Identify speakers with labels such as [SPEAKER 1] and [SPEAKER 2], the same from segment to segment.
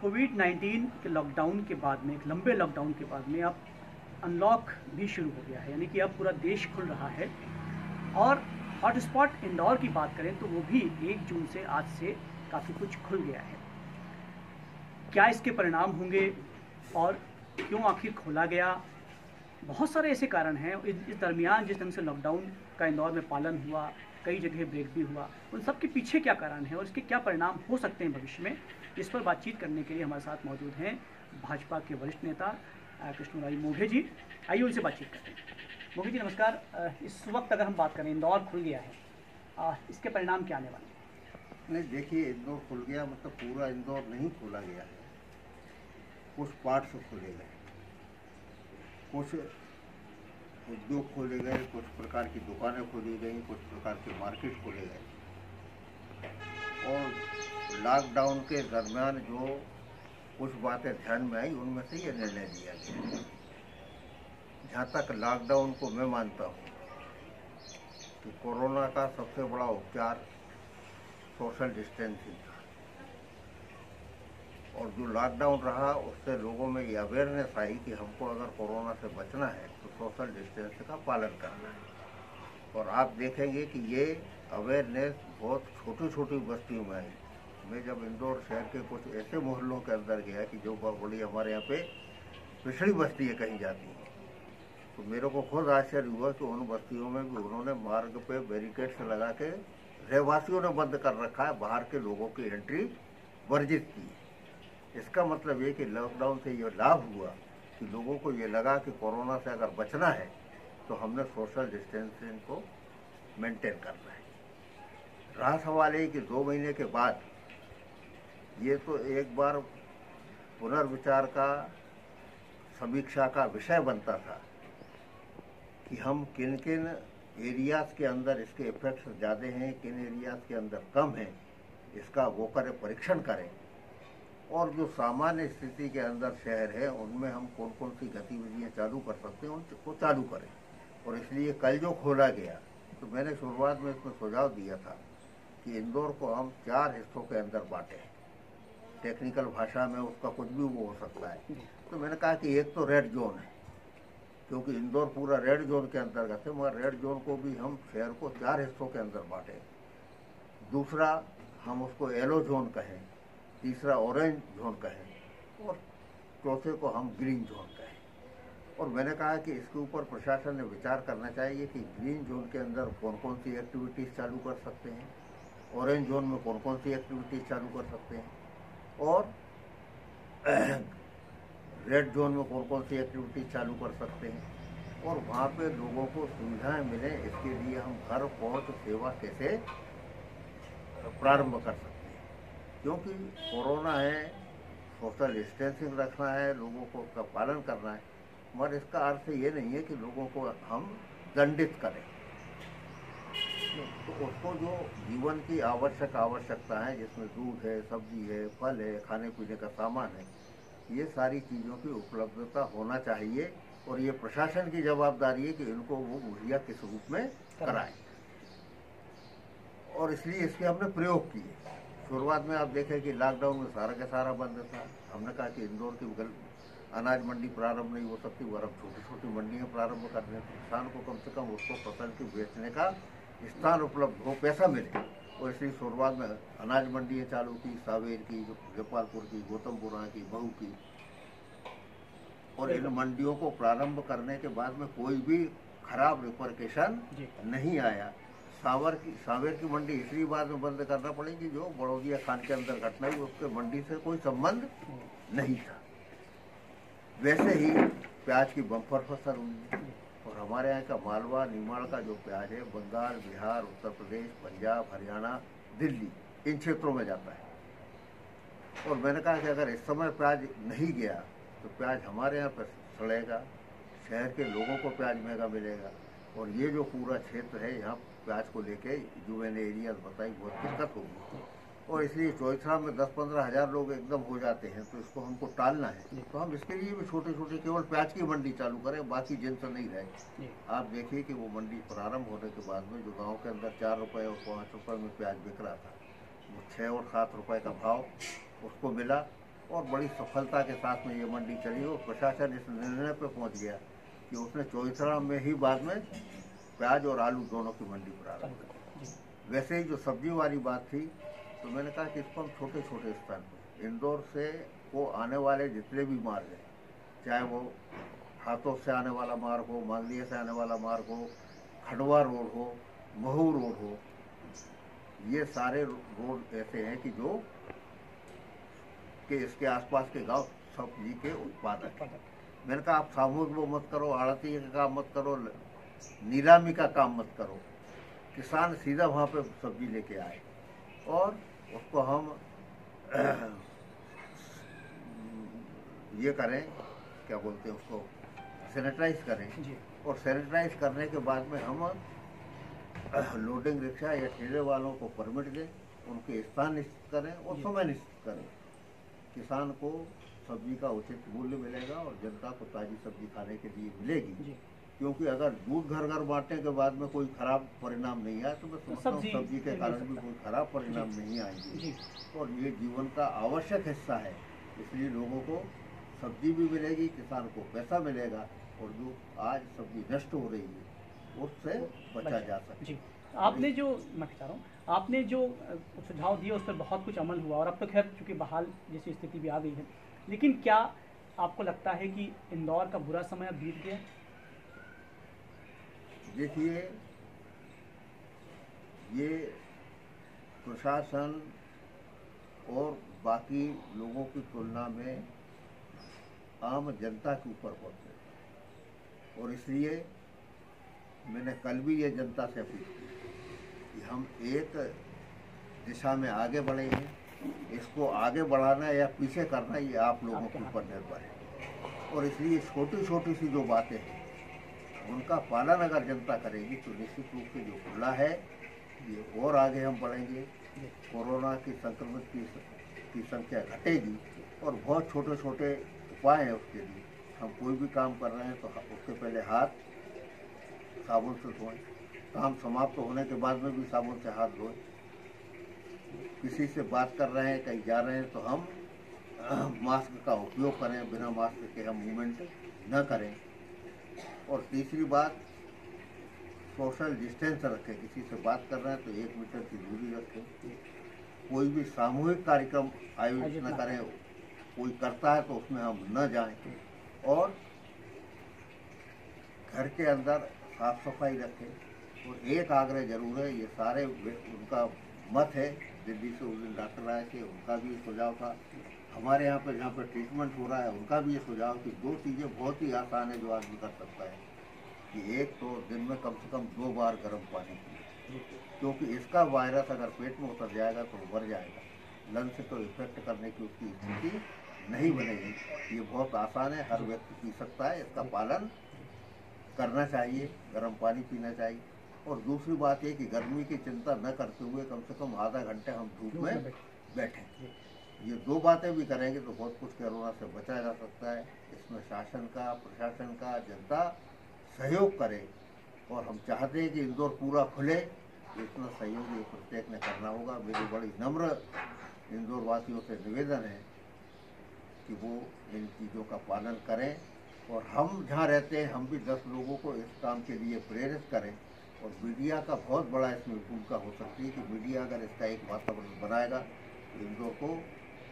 [SPEAKER 1] कोविड-19 के लॉकडाउन के बाद में, एक लंबे लॉकडाउन के बाद में अब अनलॉक भी शुरू हो गया है, यानी कि अब पूरा देश खुल रहा है। और हॉटस्पॉट इंदौर की बात करें तो वो भी 1 जून से आज से काफ़ी कुछ खुल गया है। क्या इसके परिणाम होंगे और क्यों आखिर खोला गया? बहुत सारे ऐसे कारण हैं। इस दरमियान जिस ढंग से लॉकडाउन का इंदौर में पालन हुआ, कई जगह ब्रेक भी हुआ, उन सब के पीछे क्या कारण है और इसके क्या परिणाम हो सकते हैं भविष्य में, इस पर बातचीत करने के लिए हमारे साथ मौजूद हैं भाजपा के वरिष्ठ नेता कृष्णराज मोघे जी। आइए उनसे बातचीत करते हैं। मोघे जी नमस्कार। इस वक्त अगर हम बात करें, इंदौर खुल गया है, इसके परिणाम क्या आने वाले हैं?
[SPEAKER 2] नहीं, देखिए, इंदौर खुल गया मतलब पूरा इंदौर नहीं खोला गया है। कुछ पार्ट से खोले गए, कुछ उद्योग खोले गए, कुछ प्रकार की दुकानें खोली गई, कुछ प्रकार के मार्केट खोले गए। और लॉकडाउन के दरमियान जो कुछ बातें ध्यान में आई उनमें से ये निर्णय लिया गया। जहाँ तक लॉकडाउन को मैं मानता हूँ कि कोरोना का सबसे बड़ा उपचार सोशल डिस्टेंसिंग था, और जो लॉकडाउन रहा उससे लोगों में ये अवेयरनेस आई कि हमको अगर कोरोना से बचना है तो सोशल डिस्टेंस का पालन करना है। और आप देखेंगे कि ये अवेयरनेस बहुत छोटी छोटी बस्तियों में आई। मैं जब इंदौर शहर के कुछ ऐसे मोहल्लों के अंदर गया कि जो बहुत बड़ी हमारे यहाँ पे पिछड़ी बस्ती है कहीं जाती है, तो मेरे को खुद आश्चर्य हुआ कि उन बस्तियों में भी उन्होंने मार्ग पे बैरिकेड्स लगा के रहवासियों ने बंद कर रखा है, बाहर के लोगों की एंट्री वर्जित की है। इसका मतलब ये कि लॉकडाउन से ये लाभ हुआ कि लोगों को ये लगा कि कोरोना से अगर बचना है तो हमने सोशल डिस्टेंसिंग को मेंटेन करना है। रहा सवाल है कि 2 महीने के बाद ये तो एक बार पुनर्विचार का, समीक्षा का विषय बनता था कि हम किन किन एरियाज के अंदर इसके इफेक्ट्स ज़्यादा हैं, किन एरियाज के अंदर कम हैं, इसका वो करें, परीक्षण करें। और जो सामान्य स्थिति के अंदर शहर है उनमें हम कौन कौन सी गतिविधियां चालू कर सकते हैं उनको चालू करें। और इसलिए कल जो खोला गया तो मैंने शुरुआत में इसमें सुझाव दिया था कि इंदौर को हम 4 हिस्सों के अंदर बांटें। टेक्निकल भाषा में उसका कुछ भी वो हो सकता है। तो मैंने कहा कि एक तो रेड जोन है, क्योंकि इंदौर पूरा रेड जोन के अंतर्गत है, मगर रेड जोन को भी हम शहर को 4 हिस्सों के अंदर बांटें। दूसरा हम उसको येलो जोन कहें, तीसरा ऑरेंज जोन कहें, और चौथे को हम ग्रीन जोन कहें। और मैंने कहा कि इसके ऊपर प्रशासन ने विचार करना चाहिए कि ग्रीन जोन के अंदर कौन कौन सी एक्टिविटीज़ चालू कर सकते हैं, ऑरेंज जोन में कौन कौन सी एक्टिविटीज़ चालू कर सकते हैं, और रेड जोन में कौन कौन सी एक्टिविटीज़ चालू कर सकते हैं, और वहाँ पे लोगों को सुविधाएं मिले इसके लिए हम घर पहुँच सेवा कैसे प्रारंभ कर सकते हैं। क्योंकि कोरोना है, सोशल डिस्टेंसिंग रखना है, लोगों को उसका पालन करना है, मगर इसका अर्थ ये नहीं है कि लोगों को हम दंडित करें। तो उसको जो जीवन की आवश्यकता है, जिसमें दूध है, सब्जी है, फल है, खाने पीने का सामान है, ये सारी चीज़ों की उपलब्धता होना चाहिए। और ये प्रशासन की जवाबदारी है कि इनको वो मुहैया किस रूप में कराएं। और इसलिए इसके हमने प्रयोग किए। शुरुआत में आप देखें कि लॉकडाउन में सारा का सारा बंद था। हमने कहा कि इंदौर की अनाज मंडी प्रारंभ नहीं हो सकती, वो अब छोटी छोटी मंडियाँ प्रारंभ कर दें, किसान को कम से कम उसको फसल की बेचने का स्थान उपलब्ध हो, पैसा मिले। और इसलिए शुरुआत में अनाज मंडियाँ चालू की, सावेर की, गोपालपुर की, गौतमपुरा की, महू की। और इन मंडियों को प्रारंभ करने के बाद में कोई भी खराब रिपरकेशन नहीं आया। सावेर की मंडी इसलिए बाद में बंद करना पड़ेगी, जो बड़ौदिया खान के अंदर घटना हुई उसके मंडी से कोई संबंध नहीं था। वैसे ही प्याज की बम्पर फसल हुई, और हमारे यहाँ का मालवा निमाड़ का जो प्याज है बंगाल, बिहार, उत्तर प्रदेश, पंजाब, हरियाणा, दिल्ली, इन क्षेत्रों में जाता है। और मैंने कहा कि अगर इस समय प्याज नहीं गया तो प्याज हमारे यहाँ पर सड़ेगा, शहर के लोगों को प्याज महंगा मिलेगा। और ये जो पूरा क्षेत्र है यहाँ प्याज को लेके जो मैंने एरियाज बताई बहुत दिक्कत होगी। और इसलिए चौथरा में 10-15 हज़ार लोग एकदम हो जाते हैं, तो इसको हमको टालना है। तो हम इसके लिए भी छोटे छोटे केवल प्याज की मंडी चालू करें, बाकी जिनस नहीं रहे। आप देखिए कि वो मंडी प्रारंभ होने के बाद में जो गांव के अंदर 4 रुपये और 5 रुपये में प्याज बिक रहा था, वो 6 और 7 रुपये का भाव उसको मिला। और बड़ी सफलता के साथ में ये मंडी चली और प्रशासन इस निर्णय पर पहुंच गया कि उसने चौइथरा में ही बाद में प्याज और आलू दोनों की मंडी प्रारंभ की। वैसे ही जो सब्जी वाली बात थी, तो मैंने कहा कि इसको हम छोटे छोटे स्तर पर इंदौर से को आने वाले जितने भी मार्ग हैं, चाहे वो हाथों से आने वाला मार्ग हो, मांगलिया से आने वाला मार्ग हो, खंडवा रोड हो, महू रोड हो, ये सारे रोड ऐसे हैं कि जो कि इसके आसपास के गांव सब्जी के उत्पादक हैं। मैंने कहा आप सामूहिक वो मत करो, आड़ती का काम मत करो, नीलामी का काम मत करो, किसान सीधा वहाँ पे सब्जी लेके आए और उसको हम ये करें, क्या बोलते हैं उसको, सैनिटाइज करें और सैनिटाइज करने के बाद में हम लोडिंग रिक्शा या ठेले वालों को परमिट दें, उनके स्थान निश्चित करें और समय निश्चित करें। किसान को सब्जी का उचित मूल्य मिलेगा और जनता को ताज़ी सब्जी खाने के लिए मिलेगी। क्योंकि अगर दूध घर घर बांटने के बाद में कोई खराब परिणाम नहीं आया तो मैं समझता हूँ सब्जी के कारण भी कोई खराब परिणाम नहीं आएंगे। और ये जीवन का आवश्यक हिस्सा है, इसलिए लोगों को सब्जी भी मिलेगी, किसान को पैसा मिलेगा और जो आज सब्जी नष्ट हो रही है उससे बचा जा सके।
[SPEAKER 1] आपने जो मैं कह रहा हूँ, आपने जो सुझाव दिए उस पर बहुत कुछ अमल हुआ और अब तो खैर चूँकि बहाल जैसी स्थिति भी आ गई है, लेकिन क्या आपको लगता है कि इंदौर का बुरा समय अब बीत गया?
[SPEAKER 2] देखिए, ये प्रशासन और बाकी लोगों की तुलना में आम जनता के ऊपर पड़ते हैं और इसलिए मैंने कल भी ये जनता से अपील की कि हम एक दिशा में आगे बढ़े हैं, इसको आगे बढ़ाना या पीछे करना ये आप लोगों के ऊपर निर्भर है। और इसलिए छोटी छोटी सी जो बातें हैं उनका पालन अगर जनता करेगी तो निश्चित रूप से जो खुला है ये और आगे हम बढ़ेंगे, कोरोना की संक्रमित की संख्या घटेगी और बहुत छोटे छोटे उपाय हैं उसके लिए। हम कोई भी काम कर रहे हैं तो उसके पहले हाथ साबुन से धोएं, काम समाप्त होने के बाद में भी साबुन से हाथ धोएं। किसी से बात कर रहे हैं, कहीं जा रहे हैं तो हम मास्क का उपयोग करें, बिना मास्क के हम मूवमेंट न करें। और तीसरी बात, सोशल डिस्टेंस रखें, किसी से बात कर रहे हैं तो 1 मीटर की दूरी रखें। कोई भी सामूहिक कार्यक्रम आयोजित न करें, कोई करता है तो उसमें हम न जाएं और घर के अंदर साफ सफाई रखें। और एक आग्रह जरूर है, ये सारे उनका मत है, दिल्ली से उस दिन डॉक्टर आए थे, उनका भी सुझाव था, हमारे यहाँ पर जहाँ पर ट्रीटमेंट हो रहा है उनका भी ये सुझाव कि 2 चीज़ें बहुत ही आसान है जो आदमी कर सकता है कि एक तो दिन में कम से कम 2 बार गर्म पानी पिए, क्योंकि इसका वायरस अगर पेट में उतर जाएगा तो मर जाएगा, लंग्स को इफेक्ट करने की उसकी स्थिति नहीं बनेगी। ये बहुत आसान है, हर व्यक्ति पी सकता है, इसका पालन करना चाहिए, गर्म पानी पीना चाहिए। और दूसरी बात ये कि गर्मी की चिंता न करते हुए कम से कम आधा घंटे हम धूप में बैठें। ये 2 बातें भी करेंगे तो बहुत कुछ कोरोना से बचा जा सकता है। इसमें शासन का, प्रशासन का, जनता सहयोग करे और हम चाहते हैं कि इंदौर पूरा खुले, इतना सहयोग ये प्रत्येक ने करना होगा। मेरी बड़ी नम्र इंदौर वासियों से निवेदन है कि वो इन चीज़ों का पालन करें और हम जहाँ रहते हैं हम भी 10 लोगों को इस काम के लिए प्रेरित करें। और मीडिया का बहुत बड़ा इसमें भूमिका हो सकती है कि मीडिया अगर इसका एक वातावरण बनाएगा तो इंदौर को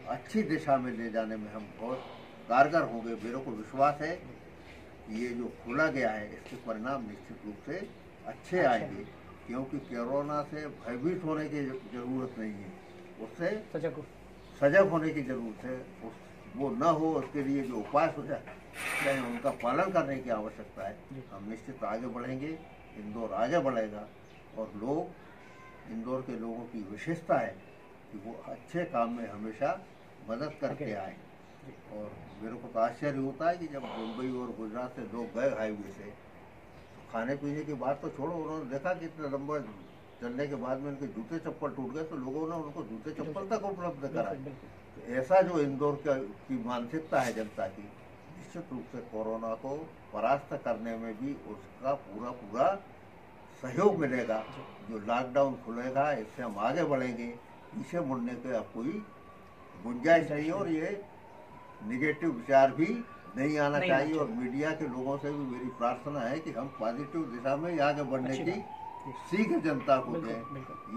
[SPEAKER 2] अच्छी दिशा में ले जाने में हम बहुत कारगर होंगे। मेरे को विश्वास है कि ये जो खोला गया है इसके परिणाम निश्चित रूप से अच्छे आएंगे, क्योंकि कोरोना से भयभीत होने की ज़रूरत नहीं है, उससे सजग होने की ज़रूरत है। वो न हो उसके लिए जो उपाय सुझाव चाहे उनका पालन करने की आवश्यकता है। हम निश्चित आगे बढ़ेंगे, इंदौर आगे बढ़ेगा और लोग, इंदौर के लोगों की विशेषता है कि वो अच्छे काम में हमेशा मदद करके आए। और मेरे को तो आश्चर्य होता है कि जब मुंबई और गुजरात से लोग गए हाईवे से, तो खाने पीने की बात तो छोड़ो, उन्होंने देखा कि इतना लंबा चलने के बाद में उनके जूते चप्पल टूट गए तो लोगों ने उनको जूते चप्पल तक उपलब्ध कराए। तो ऐसा जो इंदौर की मानसिकता है जनता की, निश्चित रूप से कोरोना को परास्त करने में भी उसका पूरा सहयोग मिलेगा। जो लॉकडाउन खुलेगा इससे हम आगे बढ़ेंगे, पीछे मुड़ने के अब कोई गुंजाइश नहीं। और ये निगेटिव विचार भी नहीं आना चाहिए। और मीडिया के लोगों से भी मेरी प्रार्थना है कि हम पॉजिटिव दिशा में आगे बढ़ने की सीख जनता को दें।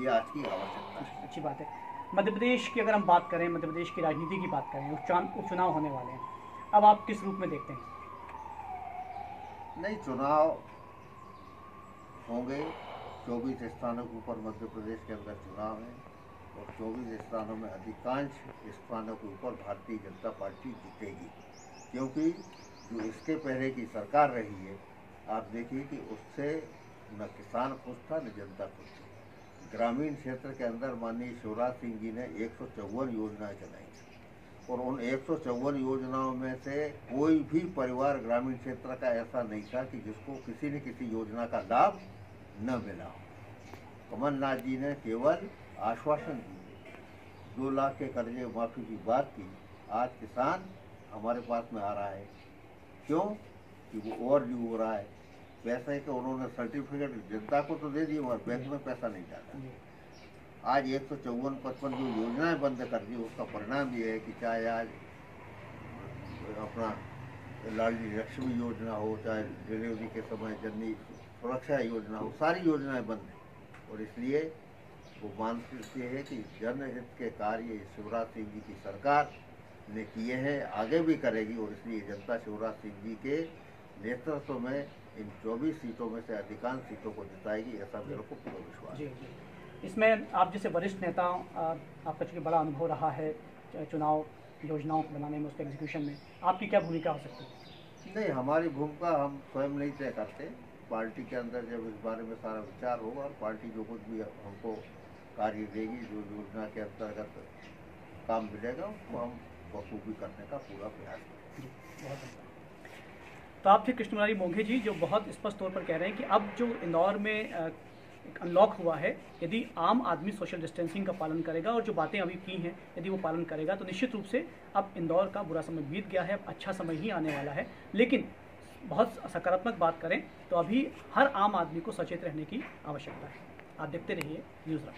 [SPEAKER 2] ये आज की आवश्यकता है।
[SPEAKER 1] अच्छी बात है। मध्य प्रदेश की अगर हम बात करें, मध्य प्रदेश की राजनीति की बात करें, उपचुनाव होने वाले हैं, अब आप किस रूप में देखते हैं?
[SPEAKER 2] नहीं, चुनाव होंगे। 24 स्थानों के ऊपर मध्य प्रदेश के अंदर चुनाव है और 24 स्थानों में अधिकांश स्थानों के ऊपर भारतीय जनता पार्टी जीतेगी, क्योंकि जो इसके पहले की सरकार रही है, आप देखिए कि उससे न किसान खुश था न जनता खुश थी। ग्रामीण क्षेत्र के अंदर माननीय शिवराज सिंह जी ने 154 योजनाएं चलाई और उन 154 योजनाओं में से कोई भी परिवार ग्रामीण क्षेत्र का ऐसा नहीं था कि जिसको किसी न किसी योजना का लाभ न मिला हो। कमलनाथ जी ने केवल आश्वासन दिए, 2 लाख के कर्जे माफ़ी की बात की। आज किसान हमारे पास में आ रहा है, क्यों कि वो और ड्यू हो रहा है। पैसे के उन्होंने सर्टिफिकेट जनता को तो दे दिए मगर बैंक में पैसा नहीं डाला। आज 154-55 जो योजनाएं बंद कर दी, उसका परिणाम ये है कि चाहे आज अपना लाडली लक्ष्मी योजना हो, चाहे डिलीवरी के समय जननी सुरक्षा योजना हो, सारी योजनाएं बंद हैं। और इसलिए वो मानते हैं कि जनहित के कार्य शिवराज सिंह जी की सरकार ने किए हैं, आगे भी करेगी। और इसलिए जनता शिवराज सिंह जी के नेतृत्व में इन 24 सीटों में से अधिकांश सीटों को जिताएगी, ऐसा मेरे को पूरा विश्वास है।
[SPEAKER 1] इसमें आप जैसे वरिष्ठ नेता, आपका चूँकि बड़ा अनुभव रहा है चुनाव योजनाओं को बनाने में, उसके एग्जीक्यूशन में, आपकी क्या भूमिका हो सकती है?
[SPEAKER 2] नहीं, हमारी भूमिका हम स्वयं नहीं तय करते। पार्टी के अंदर जब इस बारे में सारा विचार होगा और पार्टी जो कुछ भी हमको कार्य देगी, जो योजना के अंतर्गत काम मिलेगा, उसको हम बखूबी करने का पूरा प्रयास करेंगे।
[SPEAKER 1] बहुत धन्यवाद। तो आप थे कृष्ण मुरारी मोघे जी, जो बहुत स्पष्ट तौर पर कह रहे हैं कि अब जो इंदौर में एक अनलॉक हुआ है, यदि आम आदमी सोशल डिस्टेंसिंग का पालन करेगा और जो बातें अभी की हैं यदि वो पालन करेगा, तो निश्चित रूप से अब इंदौर का बुरा समय बीत गया है, अब अच्छा समय ही आने वाला है। लेकिन बहुत सकारात्मक बात करें तो अभी हर आम आदमी को सचेत रहने की आवश्यकता है। आप देखते रहिए न्यूज़ रॉक।